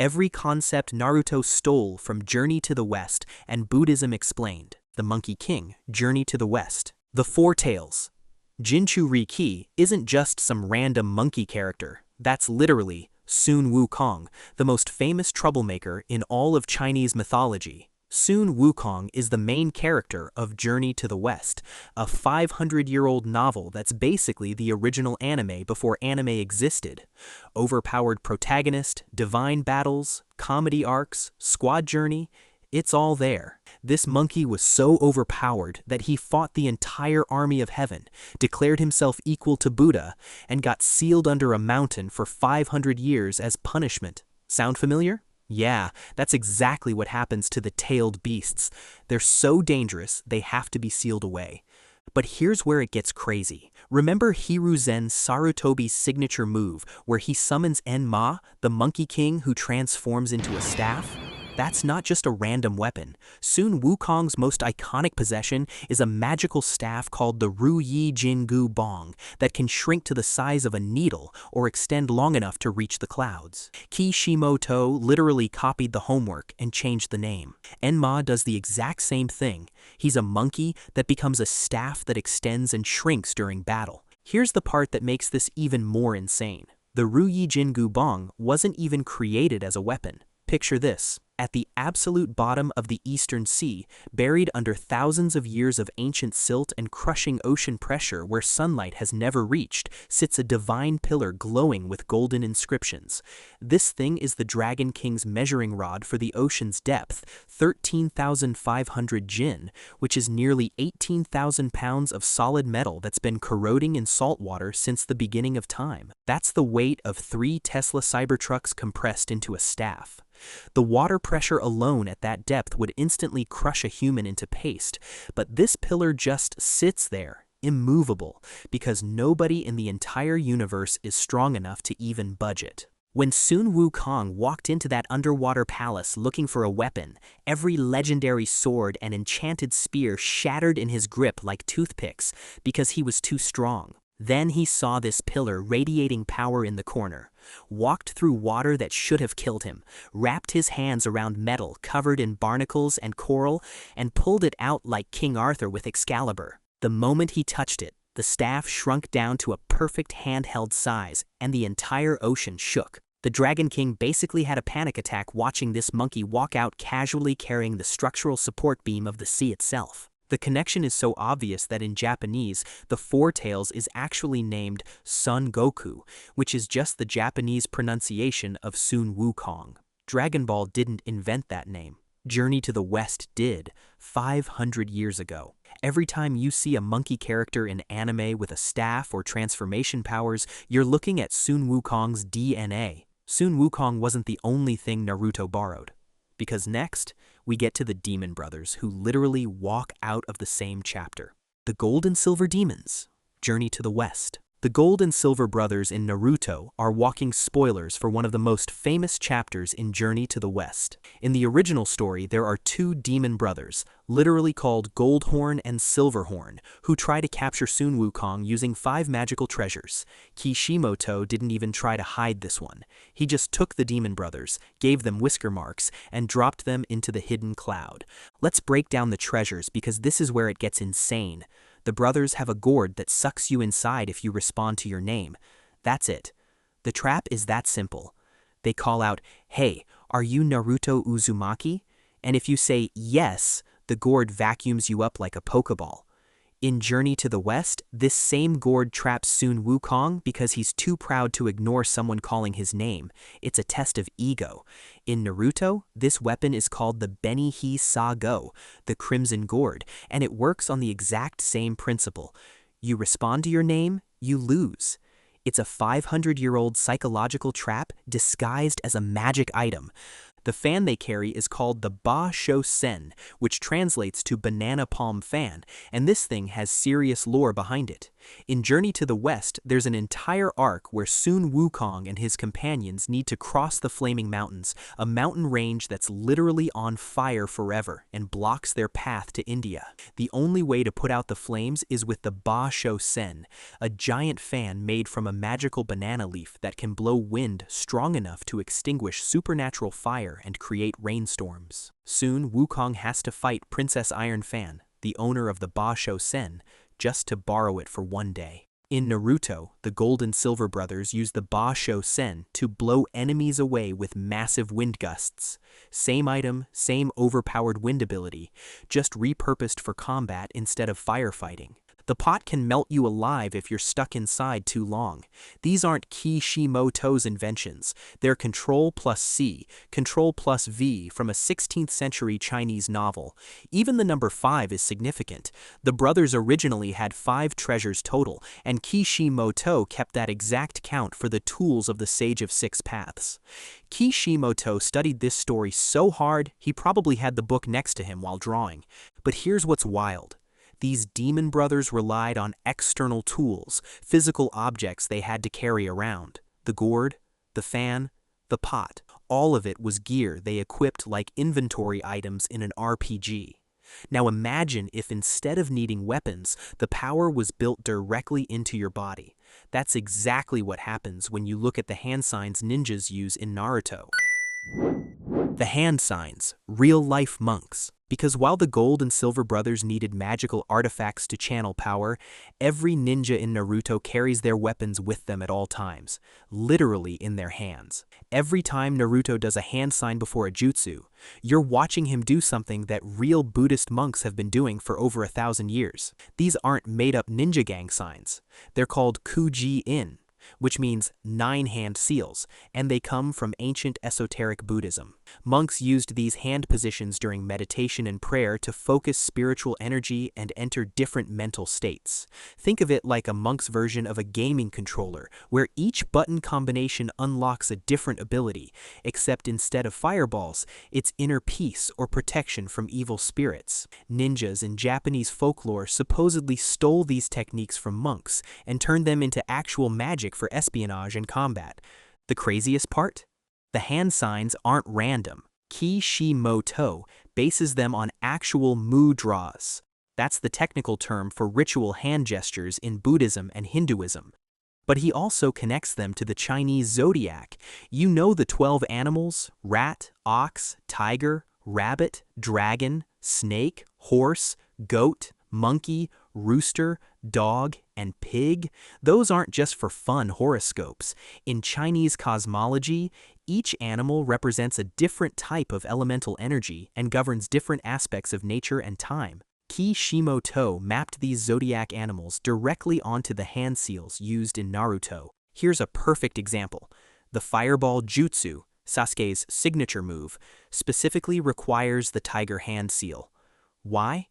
Every concept Naruto stole from Journey to the West and Buddhism explained. The Monkey King, Journey to the West. The Four Tails. Jinchu Riki isn't just some random monkey character. That's literally Sun Wukong, the most famous troublemaker in all of Chinese mythology. Sun Wukong is the main character of Journey to the West, a 500-year-old novel that's basically the original anime before anime existed. Overpowered protagonist, divine battles, comedy arcs, squad journey, it's all there. This monkey was so overpowered that he fought the entire army of heaven, declared himself equal to Buddha, and got sealed under a mountain for 500 years as punishment. Sound familiar? Yeah, that's exactly what happens to the tailed beasts. They're so dangerous, they have to be sealed away. But here's where it gets crazy. Remember Hiruzen Sarutobi's signature move, where he summons Enma, the Monkey King who transforms into a staff? That's not just a random weapon. Sun Wukong's most iconic possession is a magical staff called the Ruyi Jingu Bong that can shrink to the size of a needle or extend long enough to reach the clouds. Kishimoto literally copied the homework and changed the name. Enma does the exact same thing. He's a monkey that becomes a staff that extends and shrinks during battle. Here's the part that makes this even more insane. The Ruyi Jingu Bong wasn't even created as a weapon. Picture this. At the absolute bottom of the Eastern Sea, buried under thousands of years of ancient silt and crushing ocean pressure where sunlight has never reached, sits a divine pillar glowing with golden inscriptions. This thing is the Dragon King's measuring rod for the ocean's depth, 13,500 jin, which is nearly 18,000 pounds of solid metal that's been corroding in salt water since the beginning of time. That's the weight of 3 Tesla Cybertrucks compressed into a staff. The water pressure alone at that depth would instantly crush a human into paste, but this pillar just sits there, immovable, because nobody in the entire universe is strong enough to even budge it. When Sun Wukong walked into that underwater palace looking for a weapon, every legendary sword and enchanted spear shattered in his grip like toothpicks because he was too strong. Then he saw this pillar radiating power in the corner, walked through water that should have killed him, wrapped his hands around metal covered in barnacles and coral, and pulled it out like King Arthur with Excalibur. The moment he touched it, the staff shrunk down to a perfect handheld size, and the entire ocean shook. The Dragon King basically had a panic attack watching this monkey walk out casually carrying the structural support beam of the sea itself. The connection is so obvious that in Japanese, the Four Tails is actually named Sun Goku, which is just the Japanese pronunciation of Sun Wukong. Dragon Ball didn't invent that name. Journey to the West did, 500 years ago. Every time you see a monkey character in anime with a staff or transformation powers, you're looking at Sun Wukong's DNA. Sun Wukong wasn't the only thing Naruto borrowed. Because next, we get to the Demon Brothers who literally walk out of the same chapter. The Gold and Silver Demons, Journey to the West. The Gold and Silver Brothers in Naruto are walking spoilers for one of the most famous chapters in Journey to the West. In the original story, there are 2 demon brothers, literally called Goldhorn and Silverhorn, who try to capture Sun Wukong using 5 magical treasures. Kishimoto didn't even try to hide this one. He just took the demon brothers, gave them whisker marks, and dropped them into the hidden cloud. Let's break down the treasures because this is where it gets insane. The brothers have a gourd that sucks you inside if you respond to your name. That's it. The trap is that simple. They call out, "Hey, are you Naruto Uzumaki?" And if you say yes, the gourd vacuums you up like a Pokeball. In Journey to the West, this same gourd traps Sun Wukong because he's too proud to ignore someone calling his name. It's a test of ego. In Naruto, this weapon is called the Beni-Hi Sa-Go, the Crimson Gourd, and it works on the exact same principle. You respond to your name, you lose. It's a 500-year-old psychological trap disguised as a magic item. The fan they carry is called the Ba Shou Sen, which translates to banana palm fan, and this thing has serious lore behind it. In Journey to the West, there's an entire arc where Sun Wukong and his companions need to cross the Flaming Mountains, a mountain range that's literally on fire forever and blocks their path to India. The only way to put out the flames is with the Ba Shou Sen, a giant fan made from a magical banana leaf that can blow wind strong enough to extinguish supernatural fire and create rainstorms. Soon, Wukong has to fight Princess Iron Fan, the owner of the Ba Shou Sen, just to borrow it for one day. In Naruto, the Gold and Silver brothers use the Ba Shou Sen to blow enemies away with massive wind gusts. Same item, same overpowered wind ability, just repurposed for combat instead of firefighting. The pot can melt you alive if you're stuck inside too long. These aren't Kishimoto's inventions. They're Control plus C, Control plus V from a 16th century Chinese novel. Even the number 5 is significant. The brothers originally had 5 treasures total, and Kishimoto kept that exact count for the tools of the Sage of Six Paths. Kishimoto studied this story so hard, he probably had the book next to him while drawing. But here's what's wild. These demon brothers relied on external tools, physical objects they had to carry around. The gourd, the fan, the pot. All of it was gear they equipped like inventory items in an RPG. Now imagine if instead of needing weapons, the power was built directly into your body. That's exactly what happens when you look at the hand signs ninjas use in Naruto. The hand signs, real-life monks. Because while the Gold and Silver brothers needed magical artifacts to channel power, every ninja in Naruto carries their weapons with them at all times, literally in their hands. Every time Naruto does a hand sign before a jutsu, you're watching him do something that real Buddhist monks have been doing for over 1,000 years. These aren't made-up ninja gang signs. They're called Kuji-in, which means 9 hand seals, and they come from ancient esoteric Buddhism. Monks used these hand positions during meditation and prayer to focus spiritual energy and enter different mental states. Think of it like a monk's version of a gaming controller, where each button combination unlocks a different ability, except instead of fireballs, it's inner peace or protection from evil spirits. Ninjas in Japanese folklore supposedly stole these techniques from monks and turned them into actual magic for espionage and combat. The craziest part? The hand signs aren't random. Kishimoto bases them on actual mudras. That's the technical term for ritual hand gestures in Buddhism and Hinduism. But he also connects them to the Chinese zodiac. You know the 12 animals: rat, ox, tiger, rabbit, dragon, snake, horse, goat, monkey, rooster, dog, and pig. Those aren't just for fun horoscopes. In Chinese cosmology, each animal represents a different type of elemental energy and governs different aspects of nature and time. Kishimoto mapped these zodiac animals directly onto the hand seals used in Naruto. Here's a perfect example. The Fireball Jutsu, Sasuke's signature move, specifically requires the tiger hand seal. Why?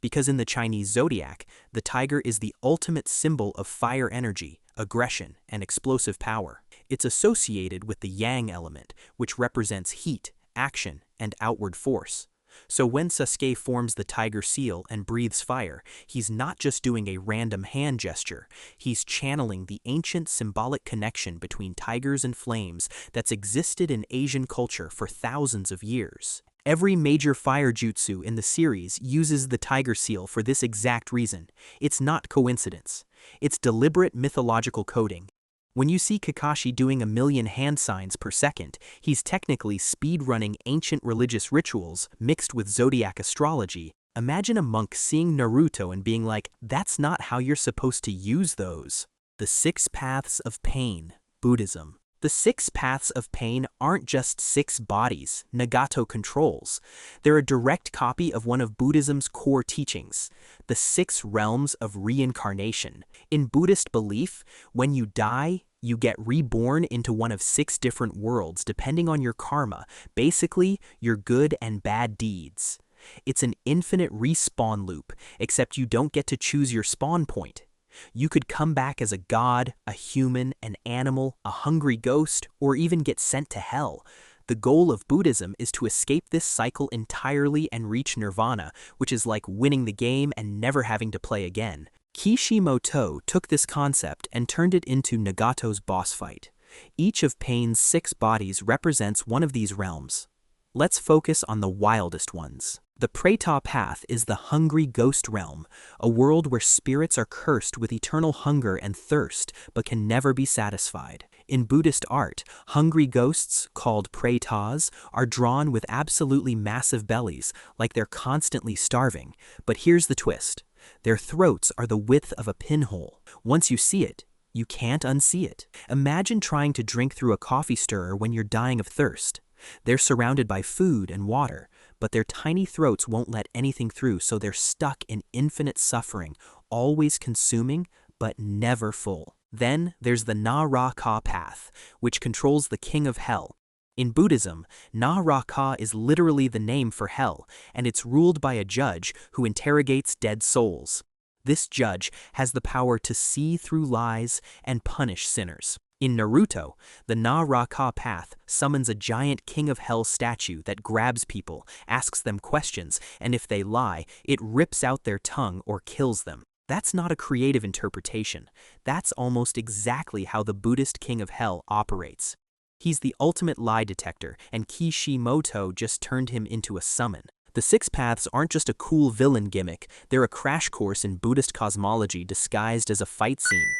Because in the Chinese zodiac, the tiger is the ultimate symbol of fire energy, aggression, and explosive power. It's associated with the yang element, which represents heat, action, and outward force. So when Sasuke forms the tiger seal and breathes fire, he's not just doing a random hand gesture, he's channeling the ancient symbolic connection between tigers and flames that's existed in Asian culture for thousands of years. Every major fire jutsu in the series uses the tiger seal for this exact reason. It's not coincidence. It's deliberate mythological coding. When you see Kakashi doing 1,000,000 hand signs per second, he's technically speedrunning ancient religious rituals mixed with zodiac astrology. Imagine a monk seeing Naruto and being like, that's not how you're supposed to use those. The 6 paths of pain, Buddhism. The 6 paths of pain aren't just 6 bodies Nagato controls. They're a direct copy of one of Buddhism's core teachings, the 6 realms of reincarnation. In Buddhist belief, when you die, you get reborn into one of 6 different worlds depending on your karma, basically your good and bad deeds. It's an infinite respawn loop, except you don't get to choose your spawn point. You could come back as a god, a human, an animal, a hungry ghost, or even get sent to hell. The goal of Buddhism is to escape this cycle entirely and reach nirvana, which is like winning the game and never having to play again. Kishimoto took this concept and turned it into Nagato's boss fight. Each of Pain's 6 bodies represents one of these realms. Let's focus on the wildest ones. The Preta path is the hungry ghost realm, a world where spirits are cursed with eternal hunger and thirst but can never be satisfied. In Buddhist art, hungry ghosts, called Pretas, are drawn with absolutely massive bellies, like they're constantly starving. But here's the twist. Their throats are the width of a pinhole. Once you see it, you can't unsee it. Imagine trying to drink through a coffee stirrer when you're dying of thirst. They're surrounded by food and water, but their tiny throats won't let anything through, so they're stuck in infinite suffering, always consuming, but never full. Then there's the Na-Ra-Ka path, which controls the king of hell. In Buddhism, Na-Ra-Ka is literally the name for hell, and it's ruled by a judge who interrogates dead souls. This judge has the power to see through lies and punish sinners. In Naruto, the Na-Ra-Ka path summons a giant king of hell statue that grabs people, asks them questions, and if they lie, it rips out their tongue or kills them. That's not a creative interpretation. That's almost exactly how the Buddhist king of hell operates. He's the ultimate lie detector, and Kishimoto just turned him into a summon. The 6 paths aren't just a cool villain gimmick, they're a crash course in Buddhist cosmology disguised as a fight scene.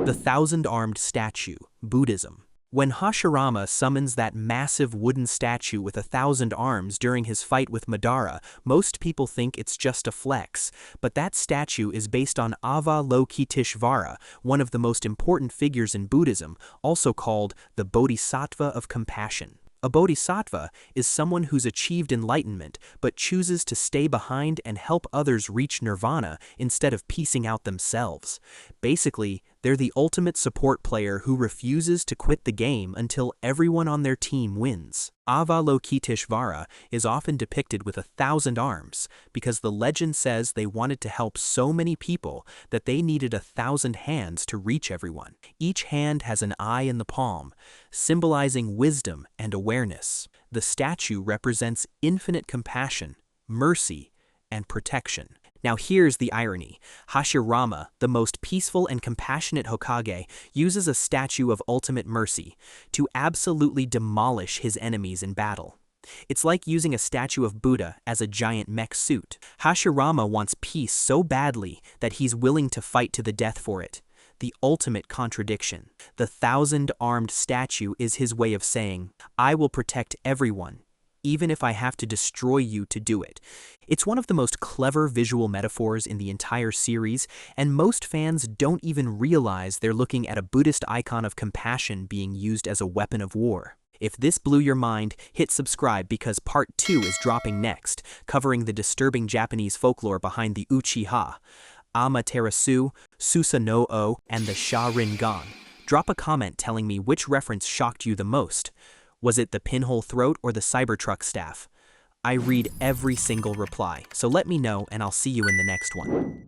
The Thousand-Armed Statue, Buddhism. When Hashirama summons that massive wooden statue with 1,000 arms during his fight with Madara, most people think it's just a flex. But that statue is based on Avalokiteshvara, one of the most important figures in Buddhism, also called the Bodhisattva of Compassion. A bodhisattva is someone who's achieved enlightenment but chooses to stay behind and help others reach nirvana instead of piecing out themselves. Basically, they're the ultimate support player who refuses to quit the game until everyone on their team wins. Avalokiteshvara is often depicted with 1,000 arms because the legend says they wanted to help so many people that they needed 1,000 hands to reach everyone. Each hand has an eye in the palm, symbolizing wisdom and awareness. The statue represents infinite compassion, mercy, and protection. Now here's the irony. Hashirama, the most peaceful and compassionate Hokage, uses a statue of ultimate mercy to absolutely demolish his enemies in battle. It's like using a statue of Buddha as a giant mech suit. Hashirama wants peace so badly that he's willing to fight to the death for it. The ultimate contradiction. The 1,000-armed statue is his way of saying, I will protect everyone, even if I have to destroy you to do it. It's one of the most clever visual metaphors in the entire series, and most fans don't even realize they're looking at a Buddhist icon of compassion being used as a weapon of war. If this blew your mind, hit subscribe because part 2 is dropping next, covering the disturbing Japanese folklore behind the Uchiha, Amaterasu, Susanoo, and the Sharingan. Drop a comment telling me which reference shocked you the most. Was it the pinhole throat or the Cybertruck staff? I read every single reply, so let me know and I'll see you in the next one.